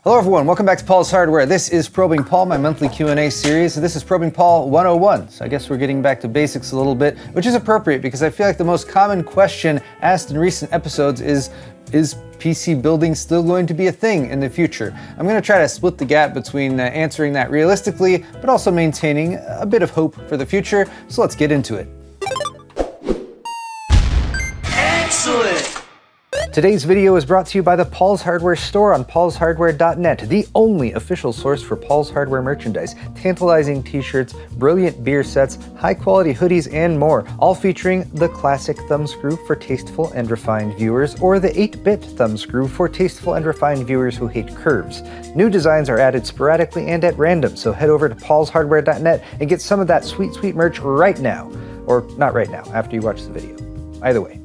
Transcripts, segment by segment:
Hello everyone, welcome back to Paul's Hardware. This is Probing Paul, my monthly Q&A series. This is Probing Paul 101, so I guess we're getting back to basics a little bit, which is appropriate because I feel like the most common question asked in recent episodes is PC building still going to be a thing in the future? I'm going to try to split the gap between answering that realistically, but also maintaining a bit of hope for the future, so let's get into it. Excellent! Today's video is brought to you by the Paul's Hardware store on paulshardware.net, the only official source for Paul's Hardware merchandise, tantalizing t-shirts, brilliant beer sets, high-quality hoodies, and more, all featuring the classic thumbscrew for tasteful and refined viewers, or the 8-bit thumbscrew for tasteful and refined viewers who hate curves. New designs are added sporadically and at random, so head over to paulshardware.net and get some of that sweet, sweet merch right now. Or not right now, after you watch the video. Either way.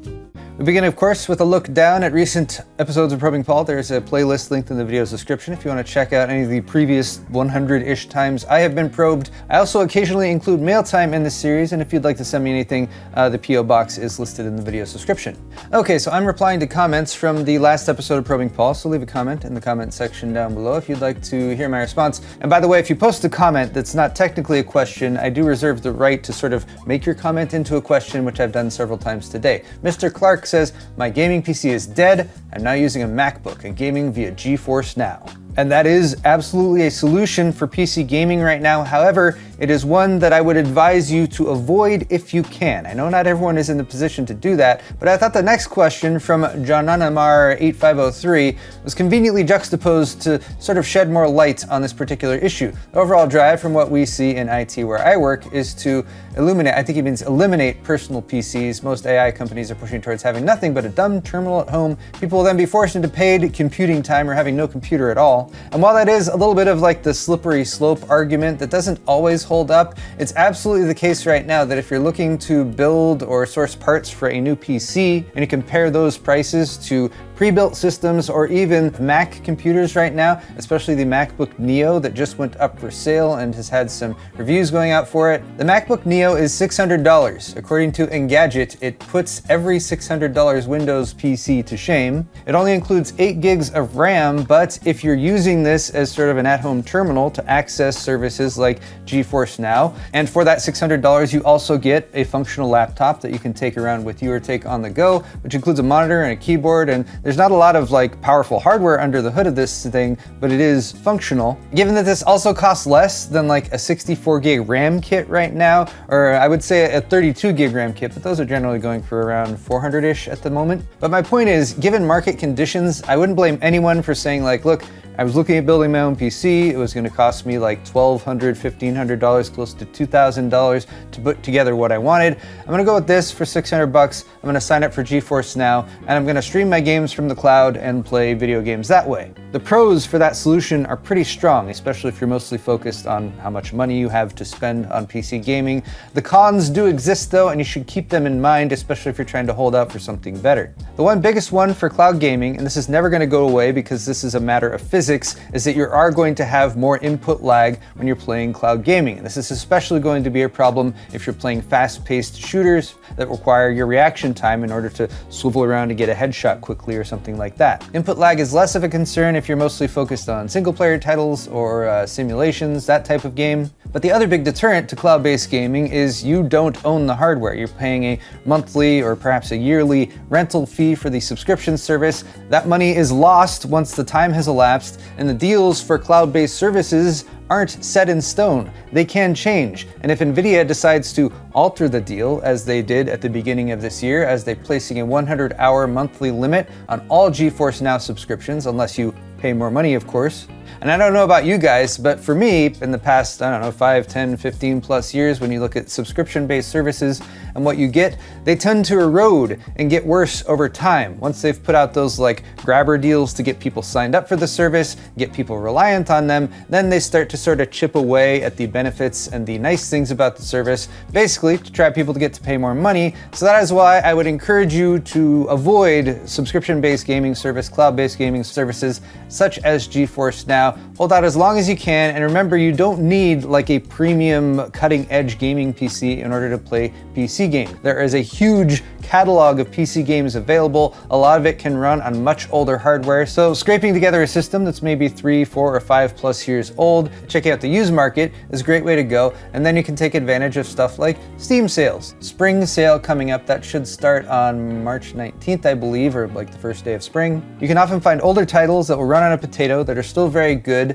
We begin, of course, with a look down at recent episodes of Probing Paul. There's a playlist linked in the video's description if you want to check out any of the previous 100-ish times I have been probed. I also occasionally include mail time in this series, and if you'd like to send me anything, the P.O. box is listed in the video's description. Okay, so I'm replying to comments from the last episode of Probing Paul, so leave a comment in the comment section down below if you'd like to hear my response. And by the way, if you post a comment that's not technically a question, I do reserve the right to sort of make your comment into a question, which I've done several times today. Mr. Clark says, "My gaming PC is dead. I'm now using a MacBook and gaming via GeForce Now." And that is absolutely a solution for PC gaming right now. However, it is one that I would advise you to avoid if you can. I know not everyone is in the position to do that, but I thought the next question from Jananamar8503 was conveniently juxtaposed to sort of shed more light on this particular issue. The overall drive from what we see in IT where I work is to eliminate personal PCs. Most AI companies are pushing towards having nothing but a dumb terminal at home. People will then be forced into paid computing time or having no computer at all. And while that is a little bit of like the slippery slope argument that doesn't always hold up, it's absolutely the case right now that if you're looking to build or source parts for a new PC and you compare those prices to pre-built systems or even Mac computers right now, especially the MacBook Neo that just went up for sale and has had some reviews going out for it. The MacBook Neo is $600. According to Engadget, it puts every $600 Windows PC to shame. It only includes 8 gigs of RAM, but if you're using this as sort of an at-home terminal to access services like GeForce Now, and for that $600 you also get a functional laptop that you can take around with you or take on the go, which includes a monitor and a keyboard, and there's not a lot of like powerful hardware under the hood of this thing, but it is functional. Given that this also costs less than like a 64 gig RAM kit right now, or I would say a 32 gig RAM kit, but those are generally going for around 400-ish at the moment. But my point is, given market conditions, I wouldn't blame anyone for saying like, look, I was looking at building my own PC. It was going to cost me like $1,200, $1,500, close to $2,000 to put together what I wanted. I'm going to go with this for $600 bucks. I'm going to sign up for GeForce Now, and I'm going to stream my games from the cloud and play video games that way. The pros for that solution are pretty strong, especially if you're mostly focused on how much money you have to spend on PC gaming. The cons do exist though, and you should keep them in mind, especially if you're trying to hold out for something better. The biggest one for cloud gaming, and this is never going to go away because this is a matter of physics, is that you are going to have more input lag when you're playing cloud gaming. This is especially going to be a problem if you're playing fast-paced shooters that require your reaction time in order to swivel around to get a headshot quickly or something like that. Input lag is less of a concern if you're mostly focused on single-player titles or simulations, that type of game. But the other big deterrent to cloud-based gaming is you don't own the hardware. You're paying a monthly or perhaps a yearly rental fee for the subscription service. That money is lost once the time has elapsed, and the deals for cloud-based services aren't set in stone. They can change. And if Nvidia decides to alter the deal, as they did at the beginning of this year, as they're placing a 100-hour monthly limit on all GeForce Now subscriptions, unless you pay more money, of course. And I don't know about you guys, but for me, in the past, 5, 10, 15 plus years, when you look at subscription-based services and what you get, they tend to erode and get worse over time. Once they've put out those like grabber deals to get people signed up for the service, get people reliant on them, then they start to sort of chip away at the benefits and the nice things about the service, basically to try people to get to pay more money. So that is why I would encourage you to avoid subscription-based gaming service, cloud-based gaming services, such as GeForce Now. now, hold out as long as you can, and remember, you don't need like a premium cutting-edge gaming PC in order to play PC games. There is a huge catalog of PC games available. A lot of it can run on much older hardware, so scraping together a system that's maybe 3, 4, or 5+ years old, checking out the used market is a great way to go, and then you can take advantage of stuff like Steam sales. Spring sale coming up, that should start on March 19th, I believe, or like the first day of spring. You can often find older titles that will run on a potato that are still very good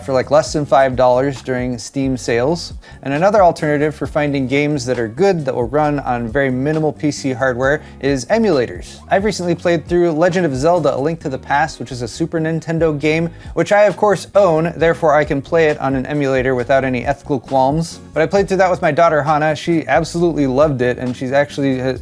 for like less than $5 during Steam sales. And another alternative for finding games that are good that will run on very minimal PC hardware is emulators. I've recently played through Legend of Zelda: A Link to the Past, which is a Super Nintendo game, which I of course own, therefore I can play it on an emulator without any ethical qualms. But I played through that with my daughter Hannah. She absolutely loved it, and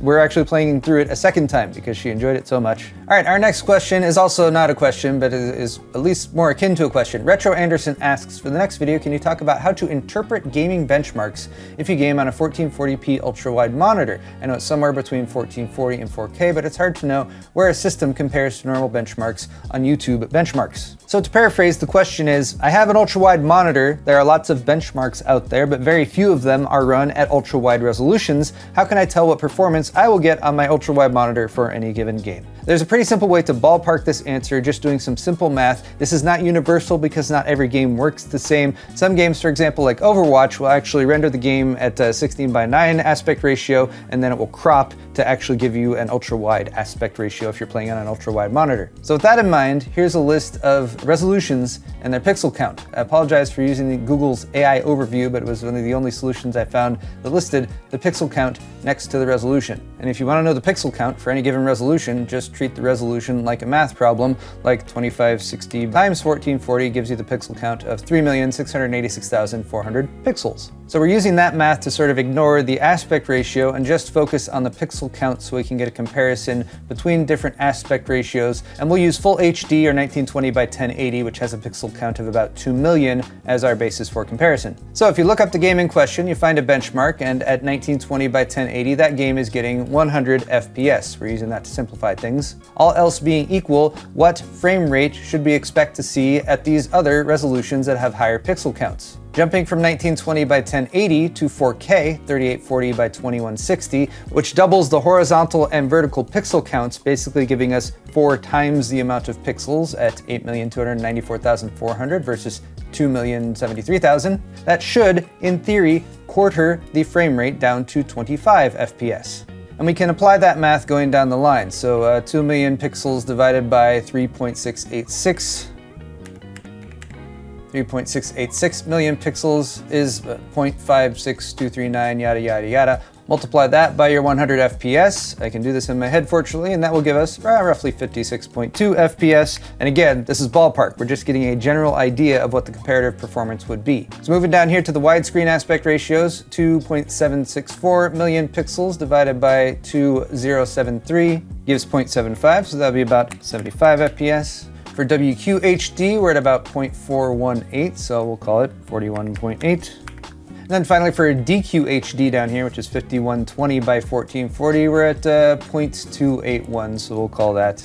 we're actually playing through it a second time because she enjoyed it so much. All right, our next question is also not a question, but is at least more akin to a question. Retro Anderson asks, for the next video, can you talk about how to interpret gaming benchmarks if you game on a 1440p ultra-wide monitor? I know it's somewhere between 1440 and 4K, but it's hard to know where a system compares to normal benchmarks on YouTube benchmarks. So to paraphrase, the question is, I have an ultra-wide monitor. There are lots of benchmarks out there, but very few of them are run at ultra-wide resolutions. How can I tell what performance I will get on my ultra-wide monitor for any given game? There's a pretty simple way to ballpark this answer, just doing some simple math. This is not universal because not every game works the same. Some games, for example, like Overwatch, will actually render the game at 16:9 aspect ratio, and then it will crop to actually give you an ultra-wide aspect ratio if you're playing on an ultra-wide monitor. So with that in mind, here's a list of resolutions and their pixel count. I apologize for using Google's AI overview, but it was one of the only solutions I found that listed the pixel count next to the resolution. And if you want to know the pixel count for any given resolution, just treat the resolution like a math problem, like 2560 times 1440 gives you the pixel count of 3,686,400 pixels. So we're using that math to sort of ignore the aspect ratio and just focus on the pixel count so we can get a comparison between different aspect ratios. And we'll use full HD or 1920 by 1080, which has a pixel count of about 2 million as our basis for comparison. So if you look up the game in question, you find a benchmark, and at 1920 by 1080, that game is getting 100 FPS. We're using that to simplify things. All else being equal, what frame rate should we expect to see at these other resolutions that have higher pixel counts? Jumping from 1920 by 1080 to 4K, 3840 by 2160, which doubles the horizontal and vertical pixel counts, basically giving us 4 times the amount of pixels at 8,294,400 versus 2,073,000. That should, in theory, quarter the frame rate down to 25 FPS. And we can apply that math going down the line. So 2 million pixels divided by 3.686 million pixels is 0.56239, yada, yada, yada. Multiply that by your 100 FPS. I can do this in my head, fortunately, and that will give us roughly 56.2 FPS. And again, this is ballpark. We're just getting a general idea of what the comparative performance would be. So moving down here to the widescreen aspect ratios, 2.764 million pixels divided by 2073 gives 0.75, so that'll be about 75 FPS. For WQHD, we're at about 0.418, so we'll call it 41.8. And then finally for DQHD down here, which is 5120 by 1440, we're at 0.281, so we'll call that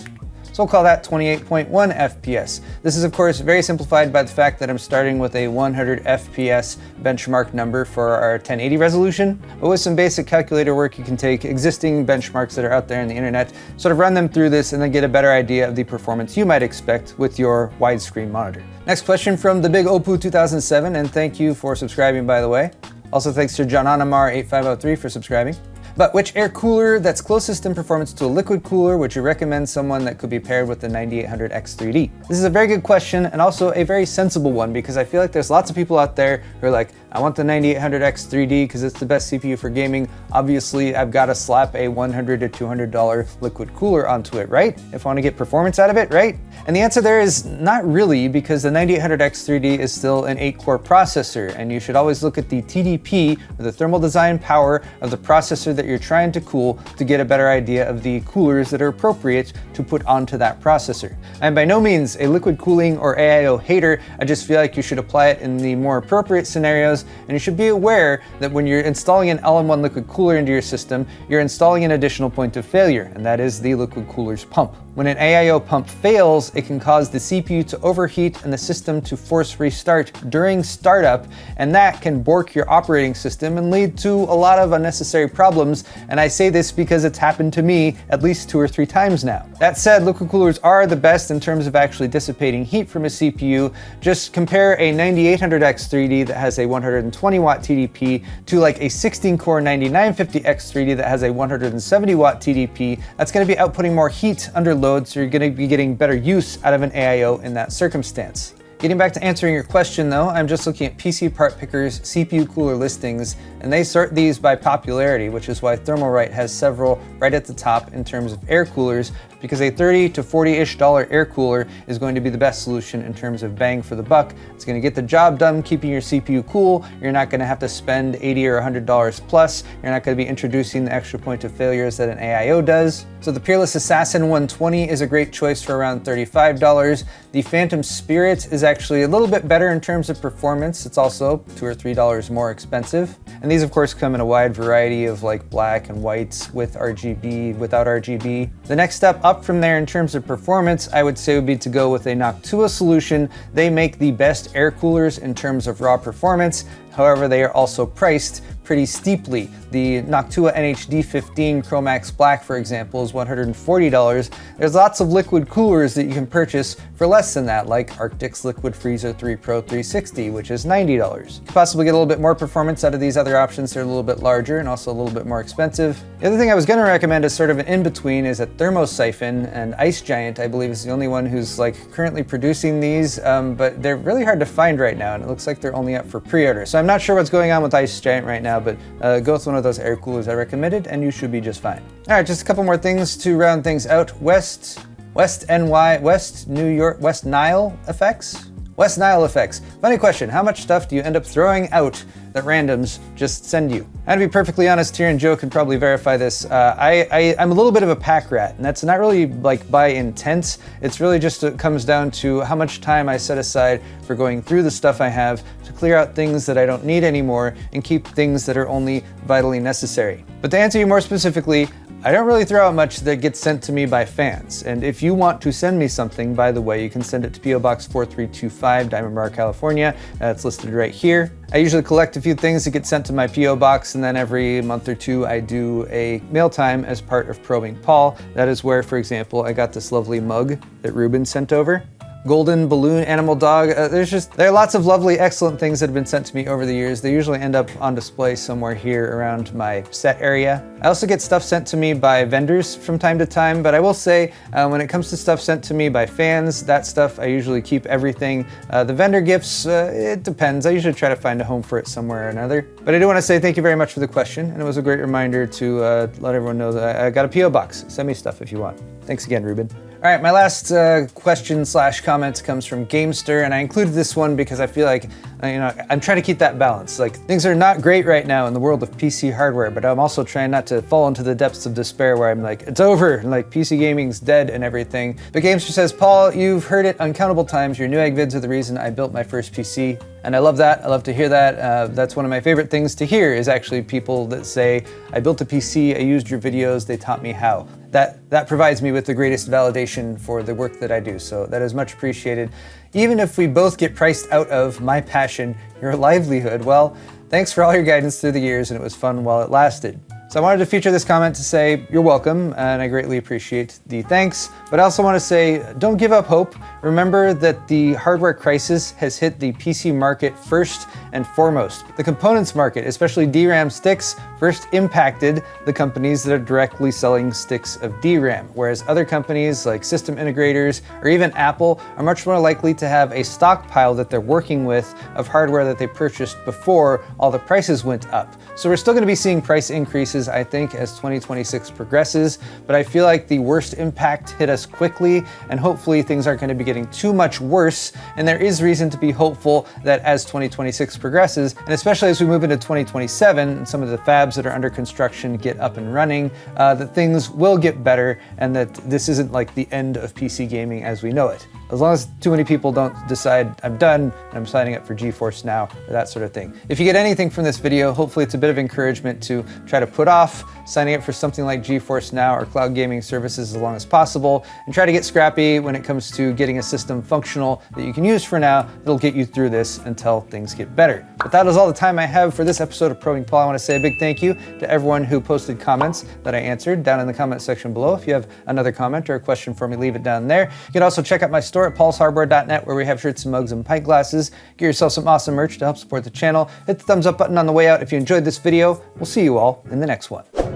28.1 FPS. This is of course very simplified by the fact that I'm starting with a 100 FPS benchmark number for our 1080 resolution. But with some basic calculator work, you can take existing benchmarks that are out there on the internet, sort of run them through this, and then get a better idea of the performance you might expect with your widescrreen monitor. Next question from the Big Opu 2007, and thank you for subscribing, by the way. Also thanks to Jananamar8503 for subscribing. But which air cooler that's closest in performance to a liquid cooler would you recommend someone that could be paired with the 9800X3D? This is a very good question, and also a very sensible one, because I feel like there's lots of people out there who are like, I want the 9800X3D because it's the best CPU for gaming. Obviously, I've got to slap a $100 to $200 liquid cooler onto it, right? If I want to get performance out of it, right? And the answer there is not really, because the 9800X3D is still an 8-core processor, and you should always look at the TDP, or the thermal design power of the processor that you're trying to cool, to get a better idea of the coolers that are appropriate to put onto that processor. I'm by no means a liquid cooling or AIO hater. I just feel like you should apply it in the more appropriate scenarios, and you should be aware that when you're installing an all-in-one liquid cooler into your system, you're installing an additional point of failure, and that is the liquid cooler's pump. When an AIO pump fails, it can cause the CPU to overheat and the system to force restart during startup, and that can bork your operating system and lead to a lot of unnecessary problems, and I say this because it's happened to me at least 2 or 3 times now. That said, liquid coolers are the best in terms of actually dissipating heat from a CPU. Just compare a 9800X3D that has a 120 watt TDP to like a 16-core 9950X3D that has a 170 watt TDP. That's going to be outputting more heat under load, so you're going to be getting better use out of an AIO in that circumstance. Getting back to answering your question though, I'm just looking at PC Part Picker's CPU cooler listings, and they sort these by popularity, which is why Thermalright has several right at the top in terms of air coolers, because a $30 to $40-ish air cooler is going to be the best solution in terms of bang for the buck. It's going to get the job done keeping your CPU cool. You're not going to have to spend $80 or $100 plus. You're not going to be introducing the extra point of failures that an AIO does. So the Peerless Assassin 120 is a great choice for around $35. The Phantom Spirit is actually a little bit better in terms of performance. It's also $2 or $3 more expensive. And these of course come in a wide variety of like black and whites with RGB, without RGB. The next step up from there in terms of performance, I would say would be to go with a Noctua solution. They make the best air coolers in terms of raw performance. However, they are also priced pretty steeply. The Noctua NHD15 Chromax Black, for example, is $140. There's lots of liquid coolers that you can purchase for less than that, like Arctic's Liquid Freezer 3 Pro 360, which is $90. You could possibly get a little bit more performance out of these other options. They're a little bit larger and also a little bit more expensive. The other thing I was going to recommend as sort of an in-between is that Thermosiphon, and Ice Giant, I believe, is the only one who's like currently producing these, but they're really hard to find right now, and it looks like they're only up for pre-order. So I'm not sure what's going on with Ice Giant right now, but go with one of those air coolers I recommended and you should be just fine. All right, just a couple more things to round things out. West New York, West Nile effects? West Nile effects. Funny question, how much stuff do you end up throwing out that randoms just send you? And to be perfectly honest here, and Joe can probably verify this, I'm a little bit of a pack rat, and that's not really like by intent. It's really just, it comes down to how much time I set aside for going through the stuff I have to clear out things that I don't need anymore and keep things that are only vitally necessary. But to answer you more specifically, I don't really throw out much that gets sent to me by fans. And if you want to send me something, by the way, you can send it to P.O. Box 4325, Diamond Bar, California. It's listed right here. I usually collect a few things that get sent to my P.O. Box, and then every month or two I do a mail time as part of Probing Paul. That is where, for example, I got this lovely mug that Ruben sent over. Golden balloon animal dog. There are lots of lovely, excellent things that have been sent to me over the years. They usually end up on display somewhere here around my set area. I also get stuff sent to me by vendors from time to time, but I will say when it comes to stuff sent to me by fans, that stuff I usually keep everything. The vendor gifts, it depends. I usually try to find a home for it somewhere or another. But I do want to say thank you very much for the question, and it was a great reminder to let everyone know that I got a P.O. box. Send me stuff if you want. Thanks again, Ruben. All right, my last question / comment comes from Gamester, and I included this one because I feel like, I'm trying to keep that balance. Like, things are not great right now in the world of PC hardware, but I'm also trying not to fall into the depths of despair where I'm like, it's over, and like PC gaming's dead and everything. But Gamester says, Paul, you've heard it uncountable times. Your Newegg vids are the reason I built my first PC. And I love that. I love to hear that. That's one of my favorite things to hear is actually people that say, I built a PC, I used your videos, they taught me how. That provides me with the greatest validation for the work that I do. So that is much appreciated. Even if we both get priced out of my passion, your livelihood, well, thanks for all your guidance through the years, and it was fun while it lasted. So I wanted to feature this comment to say, you're welcome, and I greatly appreciate the thanks. But I also want to say, don't give up hope. Remember that the hardware crisis has hit the PC market first and foremost. The components market, especially DRAM sticks, first impacted the companies that are directly selling sticks of DRAM, whereas other companies like system integrators or even Apple are much more likely to have a stockpile that they're working with of hardware that they purchased before all the prices went up. So we're still going to be seeing price increases, I think, as 2026 progresses, but I feel like the worst impact hit us quickly, and hopefully things aren't going to be getting too much worse, and there is reason to be hopeful that as 2026 progresses, and especially as we move into 2027, and some of the fabs that are under construction get up and running, that things will get better, and that this isn't like the end of PC gaming as we know it. as long as too many people don't decide I'm done and I'm signing up for GeForce Now or that sort of thing. If you get anything from this video, hopefully it's a bit of encouragement to try to put off signing up for something like GeForce Now or cloud gaming services as long as possible, and try to get scrappy when it comes to getting a system functional that you can use for now that'll get you through this until things get better. But that is all the time I have for this episode of Probing Paul. I want to say a big thank you to everyone who posted comments that I answered down in the comment section below. If you have another comment or a question for me, leave it down there. You can also check out my store at paulshardware.net, where we have shirts and mugs and pint glasses. Get yourself some awesome merch to help support the channel. Hit the thumbs up button on the way out if you enjoyed this video. We'll see you all in the next one.